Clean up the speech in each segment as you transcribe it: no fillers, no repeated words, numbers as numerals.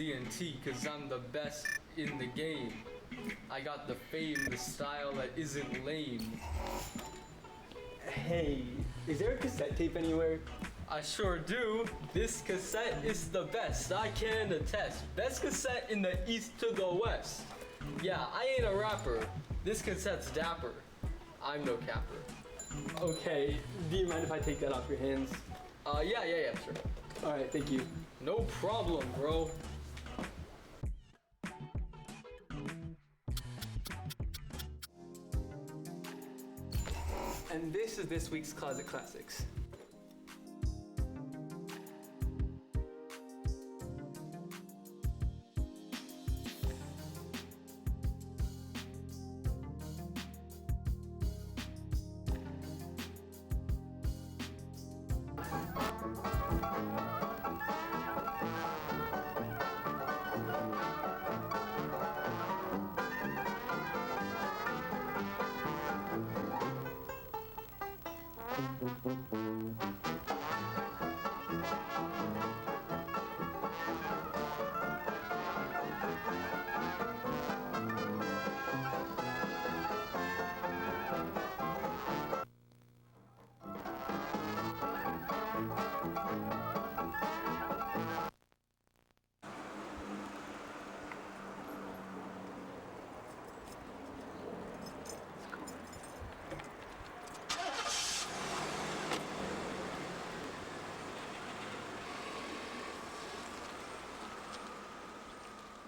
D&T because I'm the best in the game. I got the fame, the style that isn't lame. Hey, is there a cassette tape anywhere? I sure do. This cassette is the best, I can attest. Best cassette in the east to the west. Yeah, I ain't a rapper. This cassette's dapper. I'm no capper. Okay, do you mind if I take that off your hands? Yeah, sure. Alright, thank you. No problem, bro. And this is this week's Closet Classics.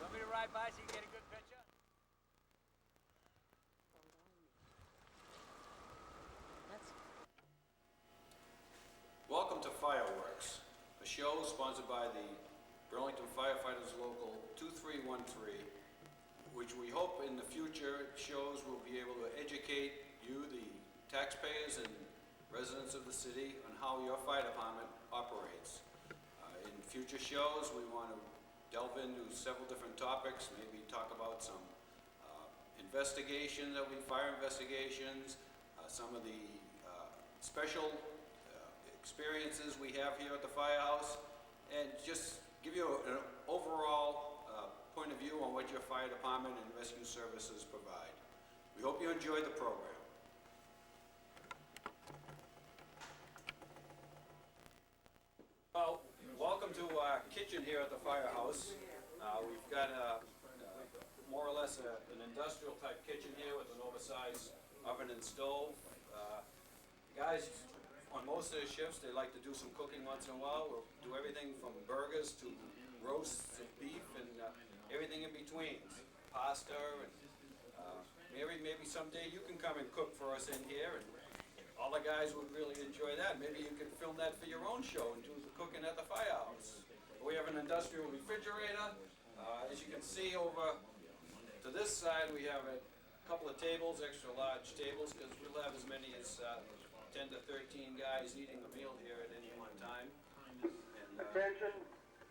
Want me to ride by so you can get a good picture? Welcome to Fireworks, a show sponsored by the Burlington Firefighters Local 2313, which we hope in the future shows will be able to educate you, the taxpayers and residents of the city, on how your fire department operates. In future shows, we want to delve into several different topics, maybe talk about some investigation, fire investigations, some of the special experiences we have here at the firehouse, and just give you an overall point of view on what your fire department and rescue services provide. We hope you enjoy the program. Well, welcome to our kitchen here at the firehouse. We've got more or less an industrial type kitchen here with an oversized oven and stove. Guys, on most of the shifts, they like to do some cooking once in a while. We'll do everything from burgers to roasts of beef and everything in between. Pasta and maybe someday you can come and cook for us in here, and all the guys would really enjoy that. Maybe you could film that for your own show and do the cooking at the firehouse. We have an industrial refrigerator. As you can see over to this side, we have a couple of tables, extra large tables, because we'll have as many as 10 to 13 guys eating a meal here at any one time. And,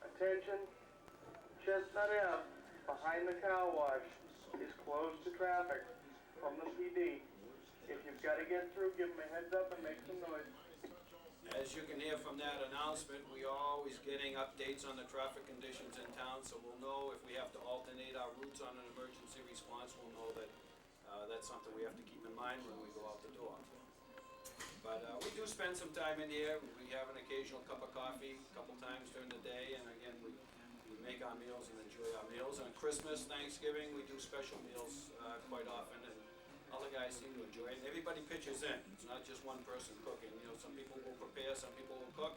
Attention, Chestnut Ave, behind the car wash, is closed to traffic from the PD. If you've got to get through, give them a heads up and make some noise. As you can hear from that announcement, we are always getting updates on the traffic conditions in town, so we'll know if we have to alternate our routes on an emergency response. We'll know that that's something we have to keep in mind when we go out the door. But we do spend some time in here. We have an occasional cup of coffee a couple times during the day, and again, we make our meals and enjoy our meals. And on Christmas, Thanksgiving, we do special meals quite often, and all the guys seem to enjoy it. And everybody pitches in. It's not just one person cooking. You know, some people will prepare, some people will cook,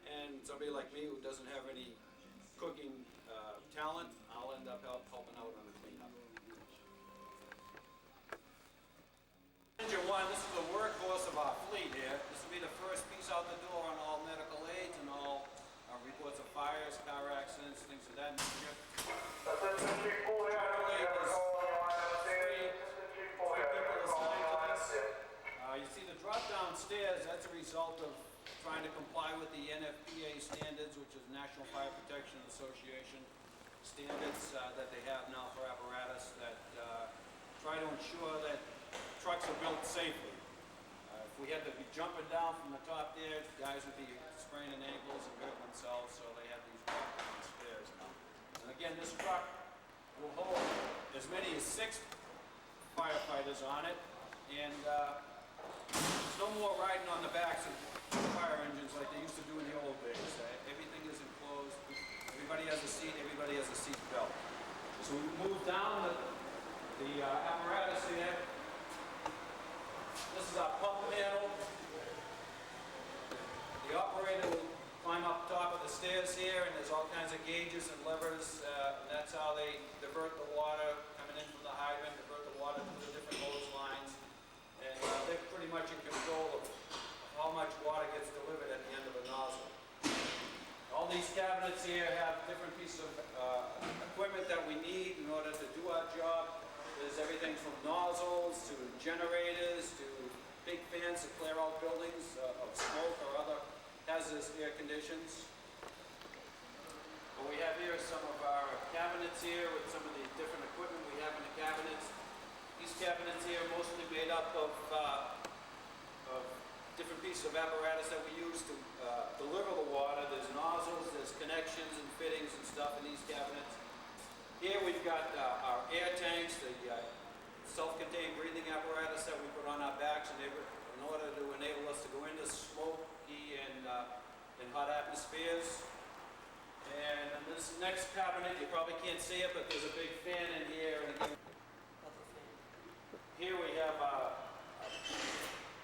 and somebody like me who doesn't have any cooking talent, I'll end up helping out on the cleanup. Engine 1, this is the workhorse of our fleet here. This will be the first piece out the door on all medical aids and all reports of fires, car accidents, things of that nature. You see the drop down stairs, that's a result of trying to comply with the NFPA standards, which is National Fire Protection Association standards that they have now for apparatus that try to ensure that trucks are built safely. If we had to be jumping down from the top there, guys would be spraining ankles and hurting themselves, so they have these drop down stairs now. And And again, this truck will hold as many as 6 firefighters on it, and there's no more riding on the backs of fire engines like they used to do in the old days. Everything is enclosed, everybody has a seat, everybody has a seat belt. So we move down the apparatus here. This is our pump panel. The operator will climb up top of the stairs here, and there's all kinds of gauges and levers, and that's how they divert the water coming in from the hydrant, divert the water through the different hose lines, and they're pretty much in control of how much water gets delivered at the end of a nozzle. All these cabinets here have different pieces of equipment that we need in order to do our job. There's everything from nozzles to generators to big fans to clear out buildings of smoke or other hazardous air conditions. What we have here is some of our cabinets here with some of the different equipment we have in the cabinets. These cabinets here are mostly made up of different pieces of apparatus that we use to deliver the water. There's nozzles, there's connections and fittings and stuff in these cabinets. Here we've got our air tanks, the self-contained breathing apparatus that we put on our backs in order to enable us to go into smoky and hot atmospheres. And in this next cabinet, you probably can't see it, but there's a big fan in here. And again, here we have a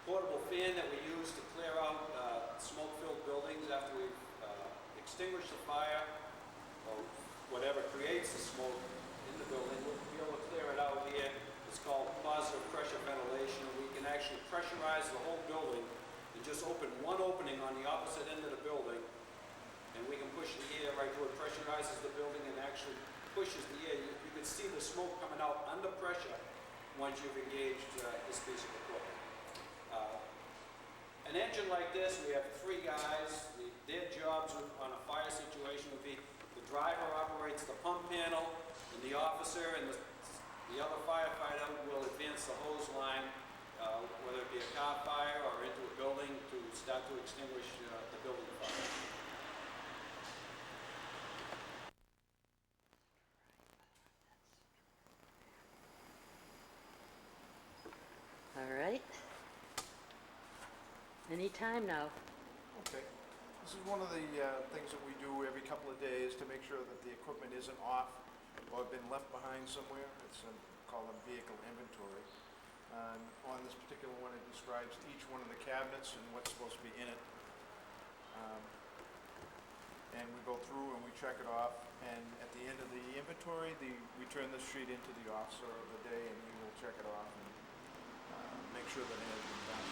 portable fan that we use to clear out smoke-filled buildings after we've extinguished the fire or whatever creates the smoke in the building. We'll be able to clear it out here. It's called positive pressure ventilation. We can actually pressurize the whole building and just open one opening on the opposite end of the building, and we can push the air right through it. Pressurizes the building and actually pushes the air. You can see the smoke coming out under pressure once you've engaged this piece of equipment. An engine like this, we have 3 guys. Their jobs on a fire situation would be the driver operates the pump panel, and the officer and the other firefighter will advance the hose line, whether it be a car fire or into a building to start to extinguish the building fire. All right. Anytime now. Okay. This is one of the things that we do every couple of days to make sure that the equipment isn't off or been left behind somewhere. It's called a vehicle inventory. On this particular one, it describes each one of the cabinets and what's supposed to be in it. And we go through and we check it off. And at the end of the inventory, we turn this sheet into the officer of the day, and he will check it off and make sure that it has been done.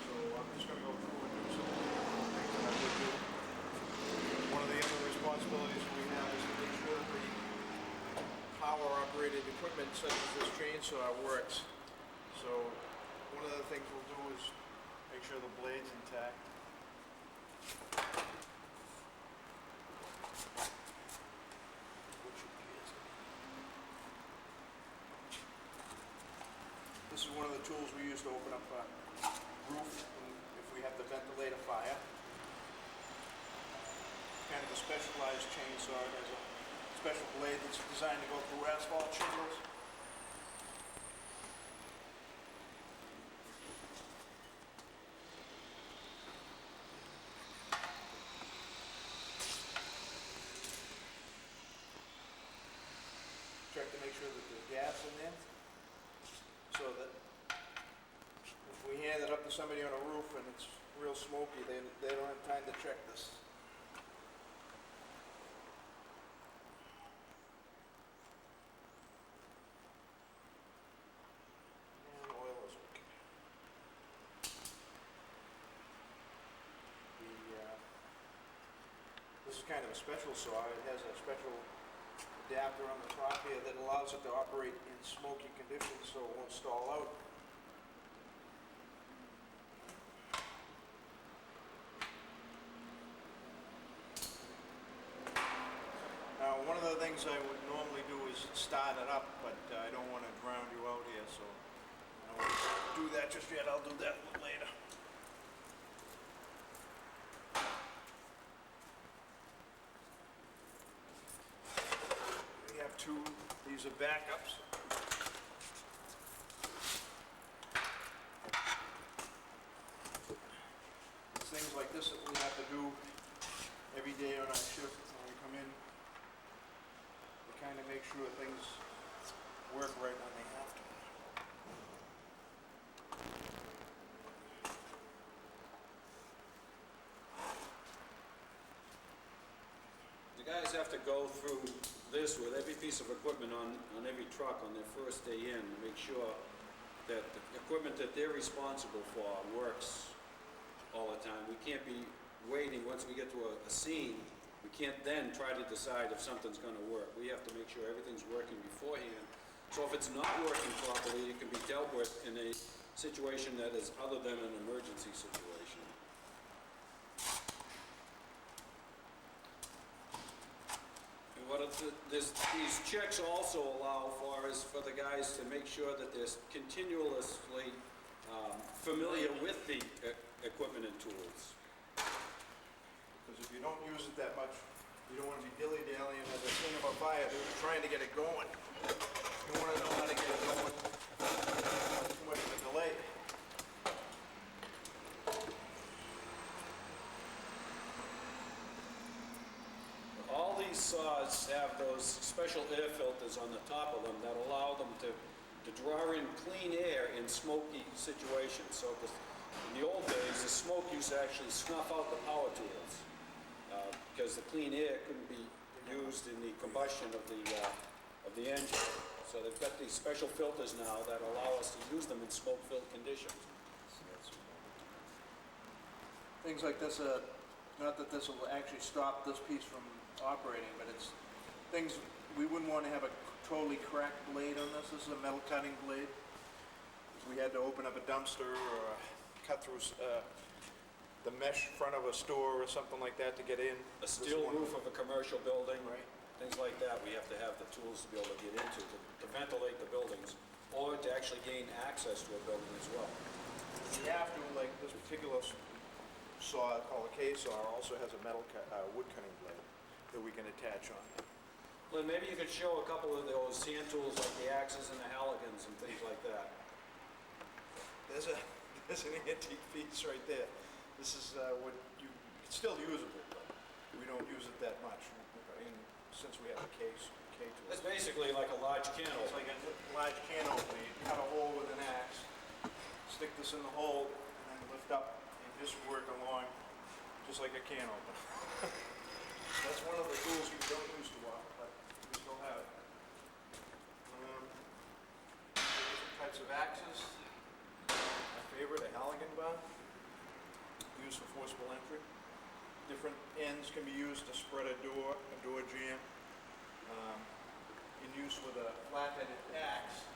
So I'm just going to go through and do some things that I would do. One of the other responsibilities we have is to make sure the power-operated equipment such as this chainsaw works. So one of the things we'll do is make sure the blade's intact. This is one of the tools we use to open up a roof if we have to ventilate a fire. Kind of a specialized chainsaw. It has a special blade that's designed to go through asphalt shingles. Check to make sure that there's gas in there, so that if we hand it up to somebody on a roof and it's real smoky, they don't have time to check this. And oil is okay. This is kind of a special saw. It has a special adapter on the top here that allows it to operate in smoky conditions so it won't stall out. Now, one of the things I would normally do is start it up, but I don't want to drown you out here, so I don't want to do that just yet. I'll do that a little later. are backups. It's things like this that we have to do every day on our shift when we come in. To kind of make sure things work right when they have to. The guys have to go through this with every piece of equipment on every truck on their first day in to make sure that the equipment that they're responsible for works all the time. We can't be waiting once we get to a scene. We can't then try to decide if something's going to work. We have to make sure everything's working beforehand. So if it's not working properly, it can be dealt with in a situation that is other than an emergency situation. And what these checks also allow for is for the guys to make sure that they're continuously familiar with the equipment and tools. Because if you don't use it that much, you don't want to be dilly-dallying as a thing of a fire, trying to get it going. You want to know how to get it going. Too much of a delay. All these saws have those special air filters on the top of them that allow them to draw in clean air in smoky situations. So in the old days, the smoke used to actually snuff out the power tools because the clean air couldn't be used in the combustion of the engine. So they've got these special filters now that allow us to use them in smoke-filled conditions. Things like this, not that this will actually stop this piece from operating, but it's things, we wouldn't want to have a totally cracked blade on this. This is a metal cutting blade. If we had to open up a dumpster or cut through the mesh front of a store or something like that to get in. A steel roof of a commercial building, Right. things like that, we have to have the tools to be able to get into to ventilate the buildings or to actually gain access to a building as well. We have to, like this particular saw called a K-saw also has a metal wood cutting blade that we can attach on. Lynn, maybe you could show a couple of those hand tools like the axes and the Halligans and things like that. There's an antique piece right there. This is what it's still usable, but we don't use it that much since we have the K tool. It's basically like a large can It's opener. like a large can opener. You cut a hole with an axe, stick this in the hole, and then lift up and just work along just like a can opener. That's one of the tools you don't use too often, but we still have it. Different types of axes. My favorite, a Halligan bar, used for forcible entry. Different ends can be used to spread a door jamb. In use with a flat-headed axe,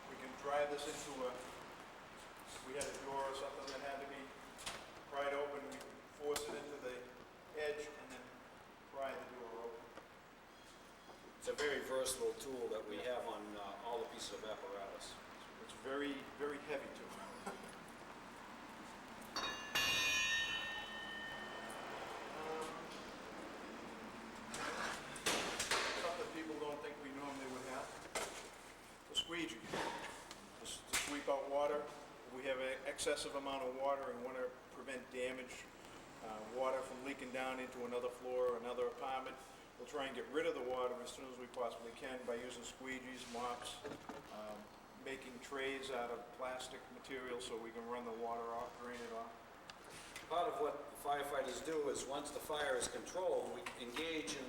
we can drive this into if we had a door or something that had to be pried open, we can force it into the edge and then pry the door open. It's a very versatile tool that we have on all the pieces of apparatus. It's very, very heavy too. Something people don't think we normally would have. The squeegee. Just to sweep out water. If we have an excessive amount of water and want to prevent damage, water from leaking down into another floor or another apartment, we'll try and get rid of the water as soon as we possibly can by using squeegees, mops, making trays out of plastic material so we can run the water off, drain it off. Part of what the firefighters do is once the fire is controlled, we engage in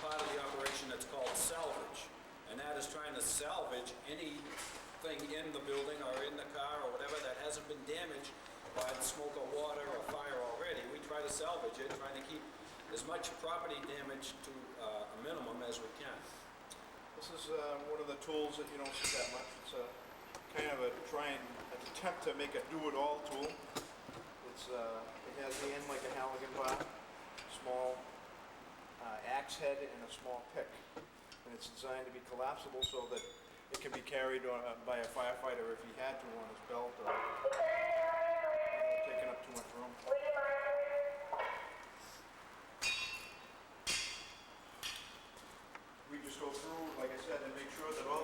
part of the operation that's called salvage. And that is trying to salvage anything in the building or in the car or whatever that hasn't been damaged by the smoke or water or fire already. We try to salvage it, trying to keep as much property damage to a minimum as we can. This is one of the tools that you don't see that much. It's a kind of an attempt to make a do-it-all tool. It has the end like a Halligan bar, small axe head and a small pick. And it's designed to be collapsible so that it can be carried by a firefighter if he had to on his belt or taking up too much room. We just go through, like I said, and make sure that all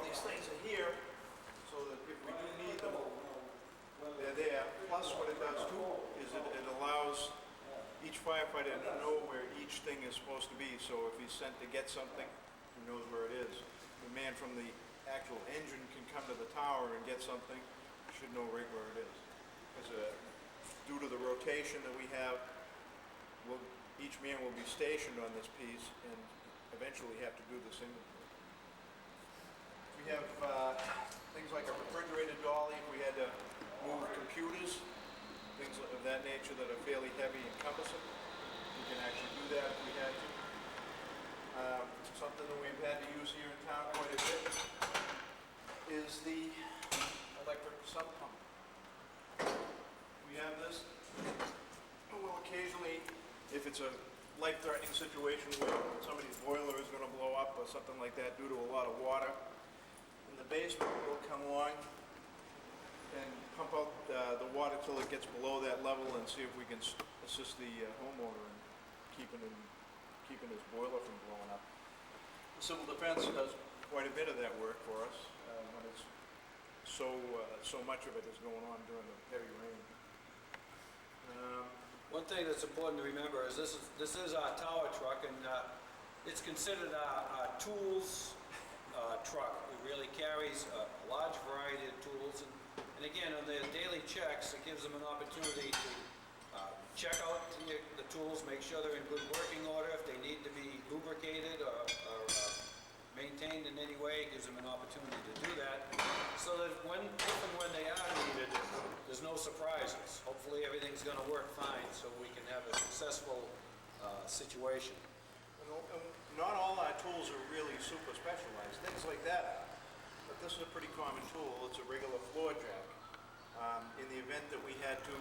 firefighter to know where each thing is supposed to be, so if he's sent to get something, he knows where it is. The man from the actual engine can come to the tower and get something, should know right where it is. Because due to the rotation that we have, each man will be stationed on this piece and eventually have to do this inventory. We have things like a refrigerator dolly if we had to move computers, things of that nature that are fairly heavy and cumbersome. We can actually do that if we had to. Something that we've had to use here in town quite a bit is the electric sump pump. We have this, and we'll occasionally, if it's a life-threatening situation where somebody's boiler is going to blow up or something like that due to a lot of water, in the basement we'll come along and pump out the water till it gets below that level and see if we can assist the homeowner in keeping his boiler from blowing up. The Civil Defense does quite a bit of that work for us when it's so much of it is going on during the heavy rain. One thing that's important to remember is this is our tower truck, and it's considered our tools truck. It really carries a large variety of tools, and again, on their daily checks, it gives them an opportunity to check out the tools, make sure they're in good working order. If they need to be lubricated or maintained in any way, it gives them an opportunity to do that, so that if and when they are needed, there's no surprises. Hopefully everything's going to work fine so we can have a successful situation. Not all our tools are really super specialized, things like that, but this is a pretty common tool. It's a regular floor jack. In the event that we had to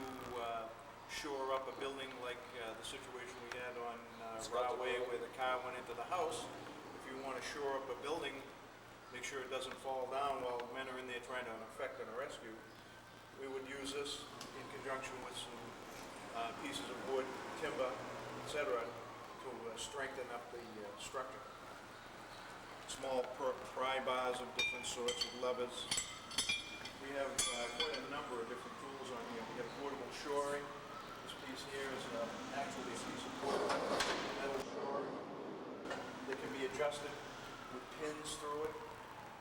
shore up a building like the situation we had on Rahway where the car went into the house, if you want to shore up a building, make sure it doesn't fall down while men are in there trying to effect a rescue, we would use this in conjunction with some pieces of wood, timber, etc., to strengthen up the structure. Small pry bars of different sorts of levers. We have quite a number of different tools on here. We have portable shoring. This piece here is actually a piece of portable metal shoring that can be adjusted with pins through it.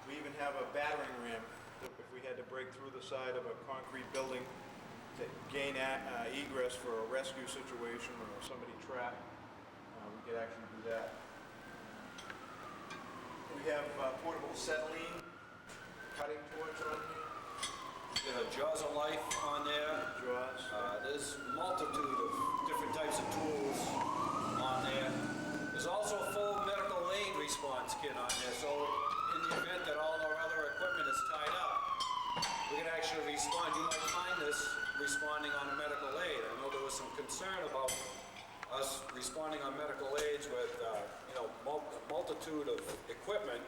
We even have a battering ram that if we had to break through the side of a concrete building to gain egress for a rescue situation or somebody trapped, we could actually do that. We have portable acetylene cutting torch on here. You know, jaws of life on there. Jaws. There's a multitude of different types of tools on there. There's also a full medical aid response kit on there, so in the event that all our other equipment is tied up, we can actually respond. You might find this responding on a medical aid. I know there was some concern about us responding on medical aids with a multitude of equipment,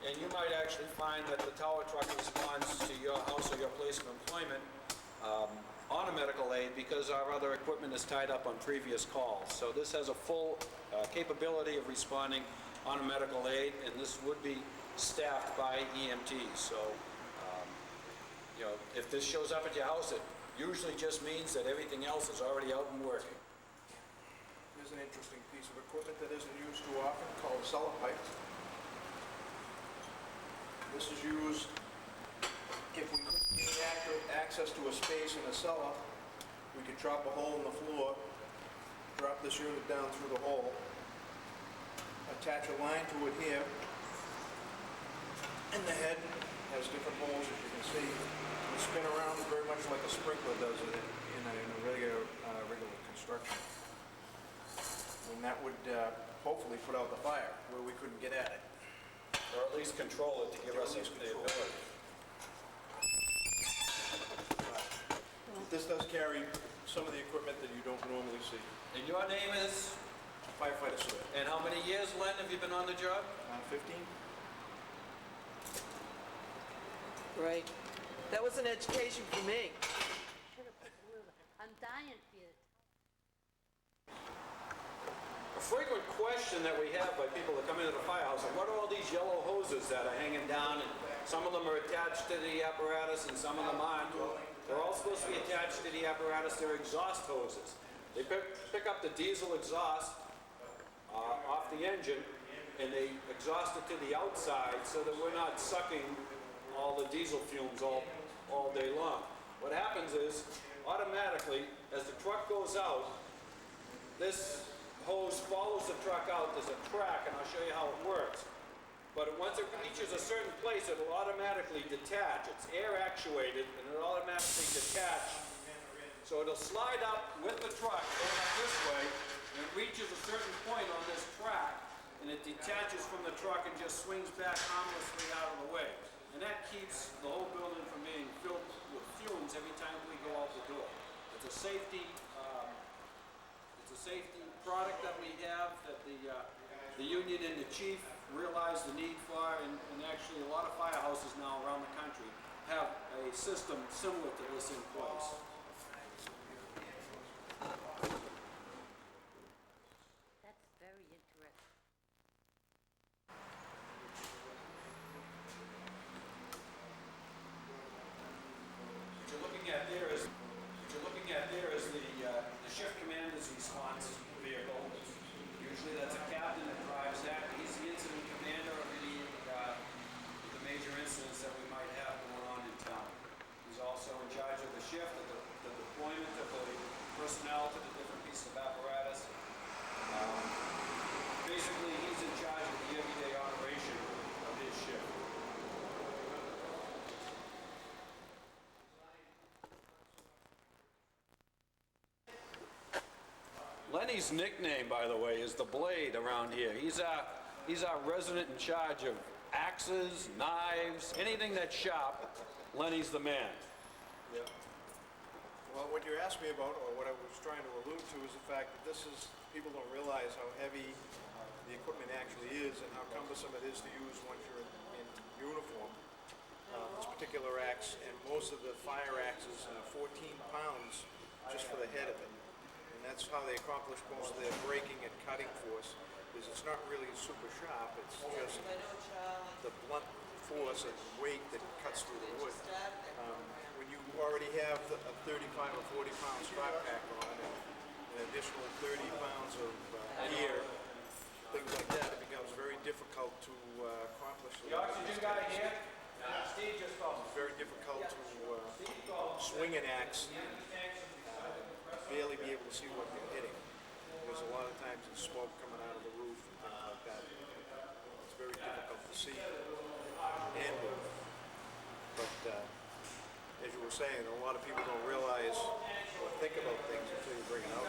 and you might actually find that the tower truck responds to your house or your place of employment on a medical aid because our other equipment is tied up on previous calls. So this has a full capability of responding on a medical aid, and this would be staffed by EMTs. So, if this shows up at your house, it usually just means that everything else is already out and working. Here's an interesting piece of equipment that isn't used too often called a cellar pipe. This is used if we couldn't get access to a space in a cellar. We could chop a hole in the floor, drop this unit down through the hole, attach a line to it here, and the head has different holes, as you can see. It spin around very much like a sprinkler does it in a regular construction. And that would hopefully put out the fire where we couldn't get at it. Or at least control it to give us the ability. This does carry some of the equipment that you don't normally see. And your name is? Firefighter Sawyer. And how many years, Len, have you been on the job? 15. Right. That was an education for me. I'm dying for you. A frequent question that we have by people that come into the firehouse is, what are all these yellow hoses that are hanging down? And some of them are attached to the apparatus and some of them aren't. Well, they're all supposed to be attached to the apparatus. They're exhaust hoses. They pick up the diesel exhaust off the engine, and they exhaust it to the outside so that we're not sucking all the diesel fumes all day long. What happens is, automatically, as the truck goes out, this hose follows the truck out. There's a track, and I'll show you how it works. But once it reaches a certain place, it'll automatically detach. It's air actuated, and it'll automatically detach. So it'll slide up with the truck, going up this way, and it reaches a certain point on this track, and it detaches from the truck and just swings back harmlessly out of the way. And that keeps the whole building from being filled with fumes every time we go out the door. It's a safety product that we have that the union and the chief realize the need for, and actually a lot of firehouses now around the country have a system similar to this in place. That's very interesting. What you're looking at there is the shift commander's response vehicle. Usually that's a captain that drives that. He's the incident commander of any of the major incidents that we might have going on in town. He's also in charge of the shift, of the deployment of the personnel to the different pieces of apparatus. Basically, he's in charge of the everyday operation of his shift. Lenny's nickname, by the way, is the Blade around here. He's our resident in charge of axes, knives, anything that's sharp. Lenny's the man. Yeah. Well, what you asked me about, or what I was trying to allude to, is the fact that people don't realize how heavy the equipment actually is and how cumbersome it is to use once you're in uniform. This particular axe, and most of the fire axes, 14 pounds just for the head of it. And that's how they accomplish most of their breaking and cutting force, is it's not really super sharp, it's just the blunt force and weight that cuts through the wood. When you already have a 35 or 40 pound strap pack on and an additional 30 pounds of gear, things like that, it becomes very difficult to accomplish. The oxygen guy here? Steve just called. It's very difficult to swing an axe, barely be able to see what you're hitting. There's a lot of times there's smoke coming out of the roof and things like that. It's very difficult to see and move. But as you were saying, a lot of people don't realize or think about things until you bring it out.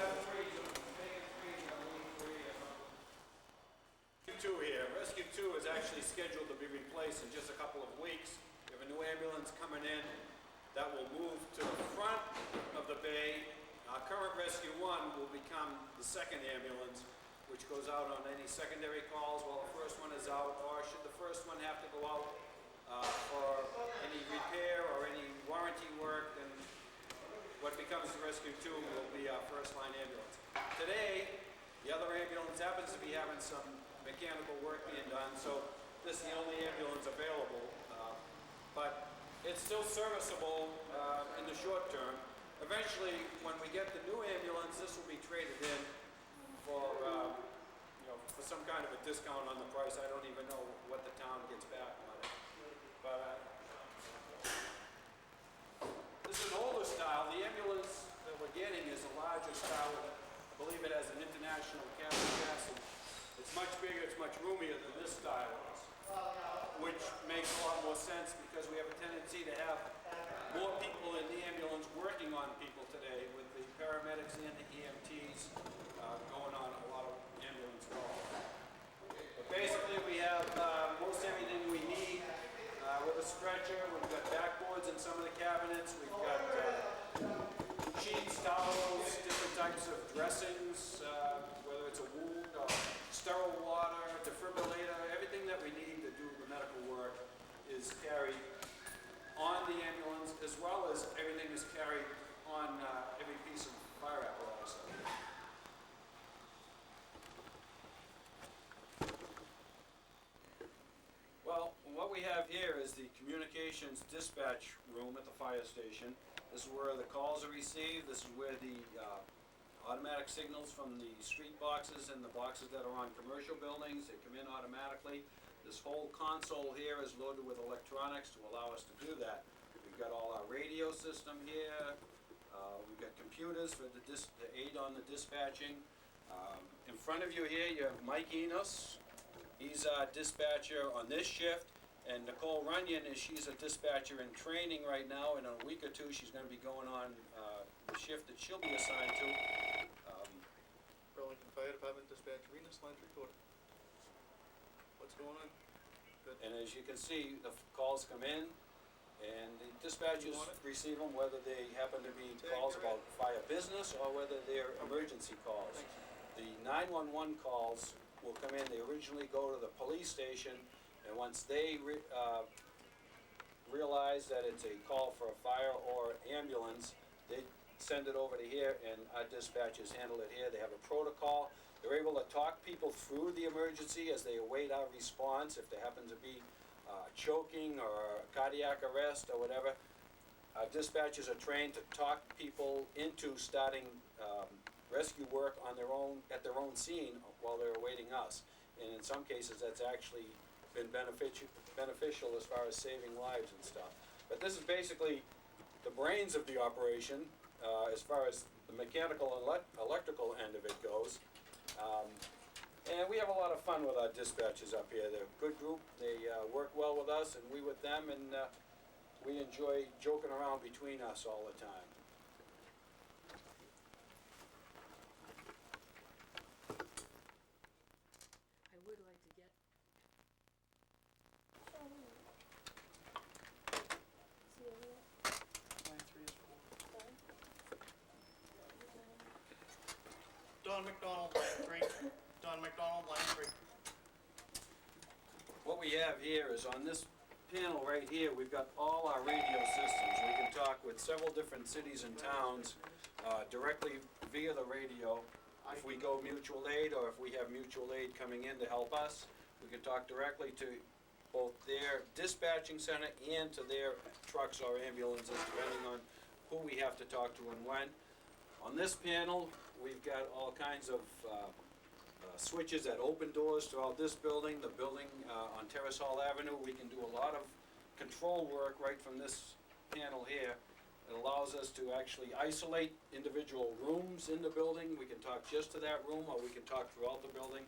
Rescue 2 here. Rescue 2 is actually scheduled to be replaced in just a couple of weeks. We have a new ambulance coming in that will move to the front of the bay. Our current Rescue 1 will become the second ambulance, which goes out on any secondary calls while the first one is out, or should the first one have to go out for any repair or any warranty work, then what becomes the Rescue 2 will be our first line ambulance. Today, the other ambulance happens to be having some mechanical work being done, so this is the only ambulance available, but it's still serviceable in the short term. Eventually, when we get the new ambulance, this will be traded in for some kind of a discount on the price. I don't even know what the town gets back on it. But this is an older style. The ambulance that we're getting is a larger style. I believe it has an international cabin chassis. It's much bigger, it's much roomier than this style is, which makes a lot more sense because we have a tendency to have more people in the ambulance working on people today, with the paramedics and the EMTs going on a lot of ambulance calls. But basically we have most everything we need with a stretcher. We've got backboards in some of the cabinets. We've got sheets, towels, different types of dressings, whether it's a wound or sterile water, defibrillator, everything that we need to do the medical work is carried on the ambulance, as well as everything is carried on every piece of fire apparatus. Well, what we have here is the communications dispatch room at the fire station. This is where the calls are received. This is where the automatic back signals from the street boxes and the boxes that are on commercial buildings. They come in automatically. This whole console here is loaded with electronics to allow us to do that. We've got all our radio system here. We've got computers for the aid on the dispatching. In front of you here, you have Mike Enos. He's our dispatcher on this shift. And Nicole Runyon she's a dispatcher in training right now. In a week or two, she's going to be going on the shift that she'll be assigned to. Burlington Fire Department dispatch Venus line recorder. What's going on? Good. And as you can see, the calls come in, and the dispatchers receive them, whether they happen to be calls about fire business or whether they're emergency calls. The 911 calls will come in. They originally go to the police station, and once they realize that it's a call for a fire or ambulance, they send it over to here, and our dispatchers handle it here. They have a protocol. They're able to talk people through the emergency as they await our response. If there happens to be choking or cardiac arrest or whatever, our dispatchers are trained to talk people into starting rescue work on their own, at their own scene while they're awaiting us. And in some cases, that's actually been beneficial as far as saving lives and stuff. But this is basically the brains of the operation as far as the mechanical and electrical end of it goes. And we have a lot of fun with our dispatchers up here. They're a good group. They work well with us and we with them, and we enjoy joking around between us all the time. I would like to get. Line 3 is full. Don McDonald, line 3. Don McDonald, line 3. What we have here is on this panel right here, we've got all our radio systems. We can talk with several different cities and towns directly via the radio. If we go mutual aid or if we have mutual aid coming in to help us, we can talk directly to both their dispatching center and to their trucks or ambulances, depending on who we have to talk to and when. On this panel, we've got all kinds of switches that open doors throughout this building. The building on Terrace Hall Avenue, we can do a lot of control work right from this panel here. It allows us to actually isolate individual rooms in the building. We can talk just to that room, or we can talk throughout the building.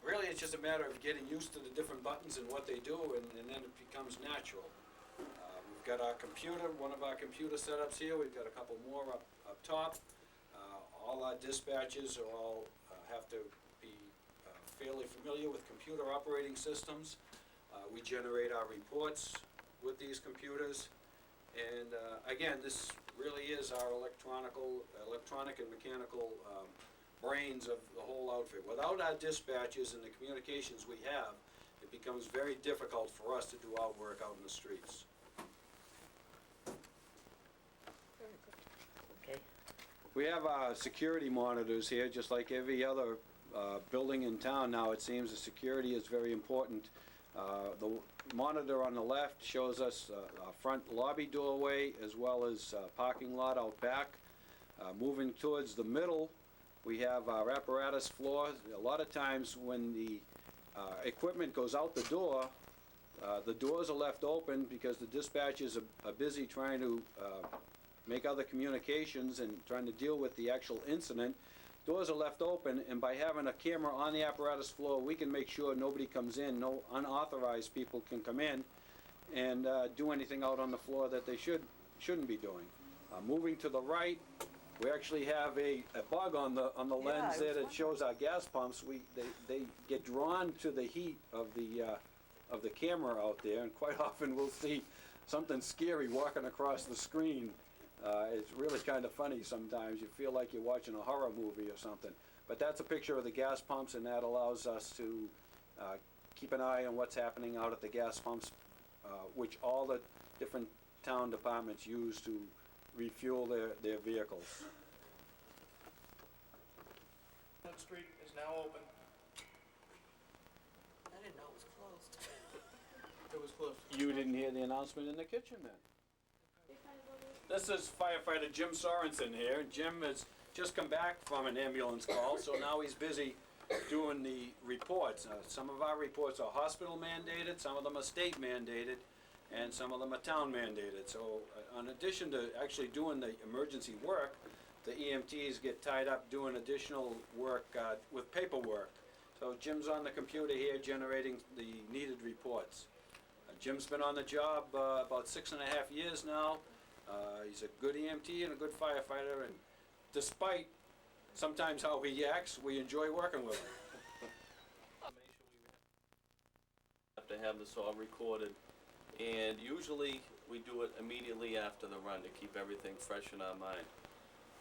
Really, it's just a matter of getting used to the different buttons and what they do, and then it becomes natural. We've got our computer, one of our computer setups here. We've got a couple more up top. All our dispatchers are all have to be fairly familiar with computer operating systems. We generate our reports with these computers, and again, this really is our electronic and mechanical brains of the whole outfit. Without our dispatchers and the communications we have, it becomes very difficult for us to do our work out in the streets. Okay. We have our security monitors here, just like every other building in town now. It seems the security is very important. The monitor on the left shows us our front lobby doorway as well as parking lot out back. Moving towards the middle, we have our apparatus floor. A lot of times when the equipment goes out the doors are left open because the dispatchers are busy trying to make other communications and trying to deal with the actual incident. Doors are left open, and by having a camera on the apparatus floor, we can make sure nobody comes in, no unauthorized people can come in and do anything out on the floor that they shouldn't be doing. Moving to the right, we actually have a bug on the lens there that shows our gas pumps. They get drawn to the heat of the camera out there, and quite often we'll see something scary walking across the screen. It's really kind of funny sometimes. You feel like you're watching a horror movie or something. But that's a picture of the gas pumps, and that allows us to keep an eye on what's happening out at the gas pumps, which all the different town departments use to refuel their vehicles. That street is now open. I didn't know it was closed. It was closed. You didn't hear the announcement in the kitchen then? This is firefighter Jim Sorensen here. Jim has just come back from an ambulance call, so now he's busy doing the reports. Some of our reports are hospital mandated, some of them are state mandated, and some of them are town mandated. So in addition to actually doing the emergency work, the EMTs get tied up doing additional work with paperwork. So Jim's on the computer here generating the needed reports. Jim's been on the job about 6.5 years now. He's a good EMT and a good firefighter, and despite sometimes how he acts, we enjoy working with him. Have to have this all recorded, and usually we do it immediately after the run to keep everything fresh in our mind.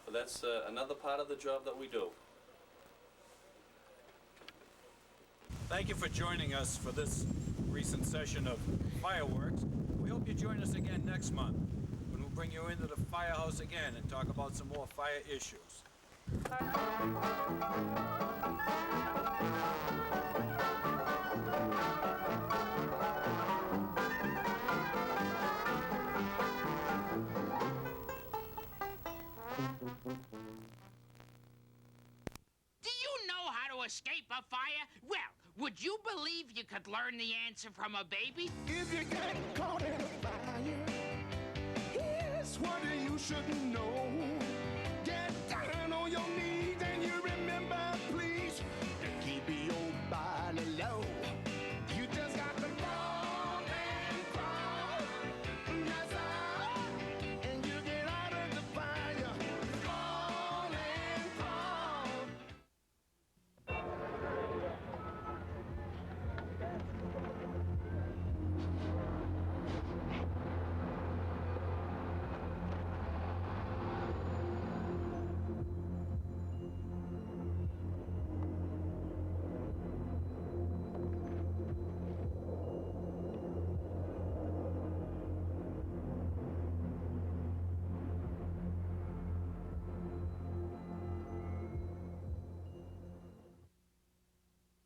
But that's another part of the job that we do. Thank you for joining us for this recent session of fireworks. We hope you join us again next month when we'll bring you into the firehouse again and talk about some more fire issues. Do you know how to escape a fire? Well, would you believe you could learn the answer from a baby? If you get caught in a fire, here's what you should know.